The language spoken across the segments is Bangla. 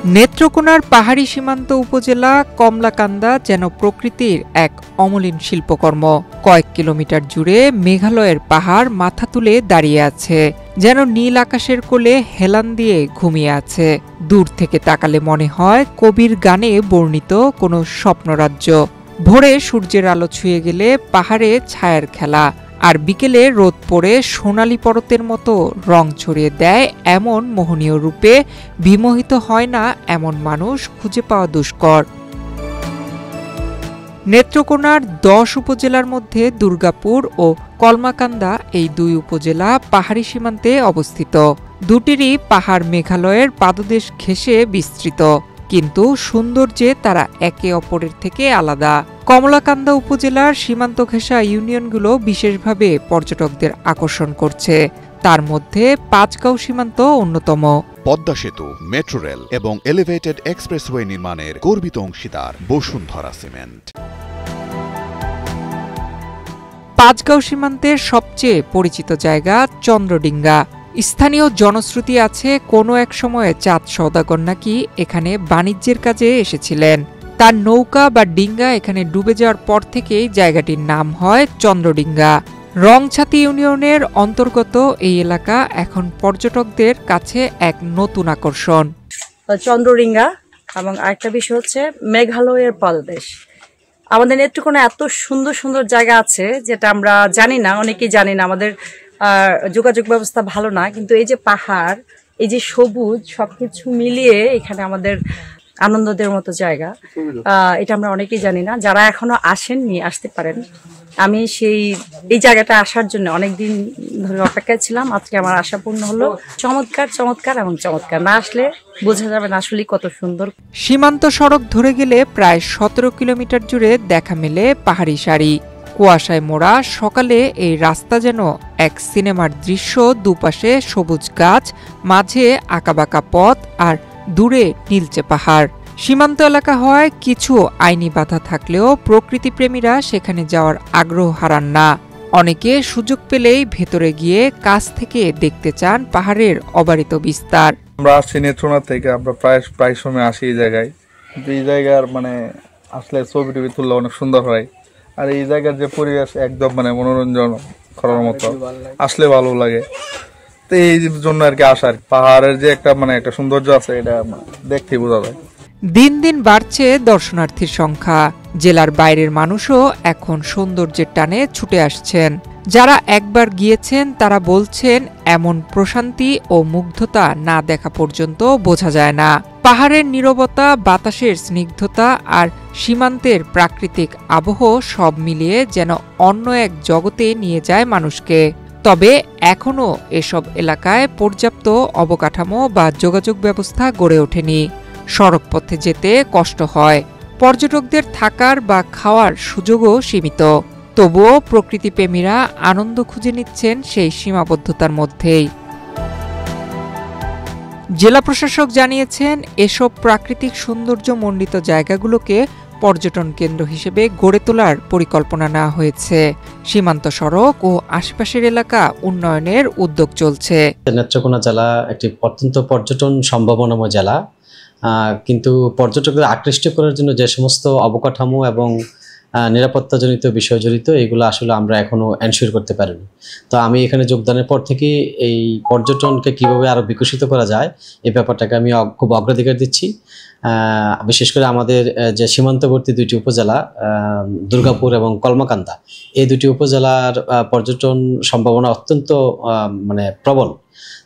নেত্রকোনার পাহাড়ি সীমান্ত উপজেলা কমলাকান্দা যেন প্রকৃতির এক অমলিন শিল্পকর্ম। কয়েক কিলোমিটার জুড়ে মেঘালয়ের পাহাড় মাথা তুলে দাঁড়িয়ে আছে, যেন নীল আকাশের কোলে হেলান দিয়ে ঘুমিয়ে আছে। দূর থেকে তাকালে মনে হয় কবির গানে বর্ণিত কোনো স্বপ্নরাজ্য। ভোরে সূর্যের আলো ছুঁয়ে গেলে পাহাড়ে ছায়ার খেলা, আর বিকেলে রোদ পড়ে সোনালি পরতের মতো রং ছড়িয়ে দেয় এমন মোহনীয় রূপে বিমোহিত হয় না এমন মানুষ খুঁজে পাওয়া দুষ্কর। নেত্রকোনার ১০ উপজেলার মধ্যে দুর্গাপুর ও কলমাকান্দা এই দুই উপজেলা পাহাড়ি সীমান্তে অবস্থিত। দুটিরই পাহাড় মেঘালয়ের পাদদেশ ঘেঁষে বিস্তৃত, কিন্তু সৌন্দর্যে তারা একে অপরের থেকে আলাদা। কমলাকান্দা উপজেলার সীমান্ত ঘেঁষা ইউনিয়নগুলো বিশেষভাবে পর্যটকদের আকর্ষণ করছে। তার মধ্যে পাঁচগাঁও সীমান্ত অন্যতম। পদ্মা সেতু, মেট্রো রেল এবং এলিভেটেড এক্সপ্রেসওয়ে নির্মাণের গর্বিত অংশীদার বসুন্ধরা সিমেন্ট। পাঁচগাঁও সীমান্তের সবচেয়ে পরিচিত জায়গা চন্দ্রডিঙ্গা। স্থানীয় জনশ্রুতি আছে কোনো এক সময়ে চাঁদ সওদাগর নাকি এখানে বাণিজ্যের কাজে এসেছিলেন। তার নৌকা বা ডিঙ্গা এখানে ডুবে যাওয়ার পর থেকেই জায়গাটির নাম হয় চন্দ্রডিঙ্গা। রংছাতি ইউনিয়নের অন্তর্গত এই এলাকা এখন পর্যটকদের কাছে এক নতুন আকর্ষণ। চন্দ্রডিঙ্গা এবং আরেকটা বিষয় হচ্ছে মেঘালয়ের পাদদেশ। আমাদের নেত্রকোনা এত সুন্দর সুন্দর জায়গা আছে যেটা আমরা জানি না, অনেকেই জানি না। আমাদের যোগাযোগ ব্যবস্থা ভালো না, কিন্তু এই যে পাহাড়, এই যে সবুজ, সবকিছু মিলিয়ে এখানে আমাদের আনন্দ দেওয়ার মতো জায়গা, এটা আমরা অনেকেই জানি না। যারা এখনো আসেননি, আসতে পারেন। আমি এই জায়গাটা আসার জন্য অনেকদিন ধরে অপেক্ষায় ছিলাম। আজকে আমার আশা পূর্ণ হলো। চমৎকার চমৎকার এবং চমৎকার, না আসলে বোঝা যাবে না আসলে কত সুন্দর। সীমান্ত সড়ক ধরে গেলে প্রায় ১৭ কিলোমিটার জুড়ে দেখা মেলে পাহাড়ি সারি। কুয়াশায় মোড়া সকালে এই রাস্তা যেন এক সিনেমার দৃশ্য। দুপাশে সবুজ গাছ, মাঝে আঁকাবাঁকা পথ, আর দূরে নীলচে পাহাড়। সীমান্ত এলাকা হয় কিছু আইনি বাধা থাকলেও প্রকৃতিপ্রেমীরা সেখানে যাওয়ার আগ্রহ হারান না। অনেকে সুযোগ পেলেই ভেতরে গিয়ে কাছ থেকে দেখতে চান পাহাড়ের অবারিত বিস্তার। আমরা আসছি নেত্রকোনা থেকে, আমরা প্রায় সময় আসি এই জায়গায়। কিন্তু এই জায়গার আসলে ছবি টবি তুললে অনেক সুন্দর হয়। আর এই জায়গার যে পরিবেশ একদম মনোরঞ্জন করার মতো, আসলে ভালো লাগে। তো এই জন্য আর কি আসার, পাহাড়ের যে একটা একটা সৌন্দর্য আছে, এটা দেখতেই বোঝা যায়। দিন দিন বাড়ছে দর্শনার্থীর সংখ্যা। জেলার বাইরের মানুষও এখন সৌন্দর্যের টানে ছুটে আসছেন। যারা একবার গিয়েছেন তারা বলছেন এমন প্রশান্তি ও মুগ্ধতা না দেখা পর্যন্ত বোঝা যায় না। পাহাড়ের নীরবতা, বাতাসের স্নিগ্ধতা আর সীমান্তের প্রাকৃতিক আবহ সব মিলিয়ে যেন অন্য এক জগতে নিয়ে যায় মানুষকে। তবে এখনও এসব এলাকায় পর্যাপ্ত অবকাঠামো বা যোগাযোগ ব্যবস্থা গড়ে ওঠেনি। সড়কপথে যেতে কষ্ট হয়, পর্যটকদের থাকার বা খাওয়ার সুযোগও সীমিত। তবুও প্রকৃতিপ্রেমীরা আনন্দ খুঁজে নিচ্ছেন সেই সীমাবদ্ধতার মধ্যেই। জেলা প্রশাসক জানিয়েছেন এসব প্রাকৃতিক সৌন্দর্য মণ্ডিত জায়গাগুলোকে পর্যটন কেন্দ্র হিসেবে গড়ে তোলার পরিকল্পনা নেওয়া হয়েছে। সীমান্ত সড়ক ও আশেপাশের এলাকা উন্নয়নের উদ্যোগ চলছে। নেত্রকোনা জেলা একটি অত্যন্ত পর্যটন সম্ভাবনাময় জেলা, কিন্তু পর্যটকদের আকৃষ্ট করার জন্য যে সমস্ত অবকাঠামো এবং নিরাপত্তাজনিত বিষয় জড়িত, এগুলো আসলে আমরা এখনো এনশিওর করতে পারিনি। তো আমি এখানে যোগদানের পর থেকে এই পর্যটনকে কিভাবে আরো বিকশিত করা যায় এই ব্যাপারটাকে আমি খুব অগ্রাধিকার দিচ্ছি। বিশেষ করে আমাদের যে সীমান্তবর্তী দুইটি উপজেলা দুর্গাপুর এবং কলমাকান্দা, এই দুটি উপজেলার পর্যটন সম্ভাবনা অত্যন্ত প্রবল।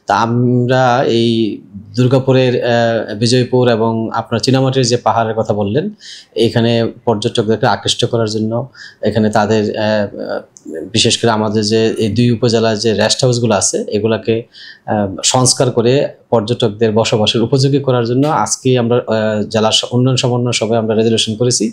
তা আমরা এই দুর্গাপুরের বিজয়পুর এবং আপনার চীনামাটির যে পাহাড়ের কথা বললেন, এখানে পর্যটকদেরকে আকৃষ্ট করার জন্য এখানে তাদের বিশেষ করে আমাদের যে এই দুই উপজেলার যে রেস্ট হাউসগুলো আছে, এগুলাকে সংস্কার করে পর্যটকদের বসবাসের উপযোগী করার জন্য আজকে আমরা জেলা উন্নয়ন সমন্বয় সভায় আমরা রেজুলেশন করেছি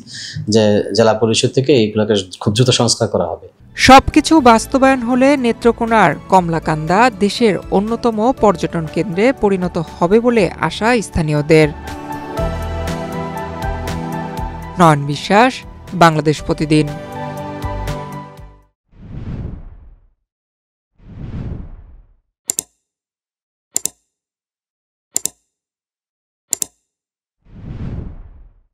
যে জেলা পরিষদ থেকে এইগুলোকে খুব দ্রুত সংস্কার করা হবে। সবকিছু বাস্তবায়ন হলে নেত্রকোনার কমলাকান্দা দেশের অন্যতম পর্যটন কেন্দ্রে পরিণত হবে বলে আশা স্থানীয়দের। নয়ন বিশ্বাস, বাংলাদেশ প্রতিদিন।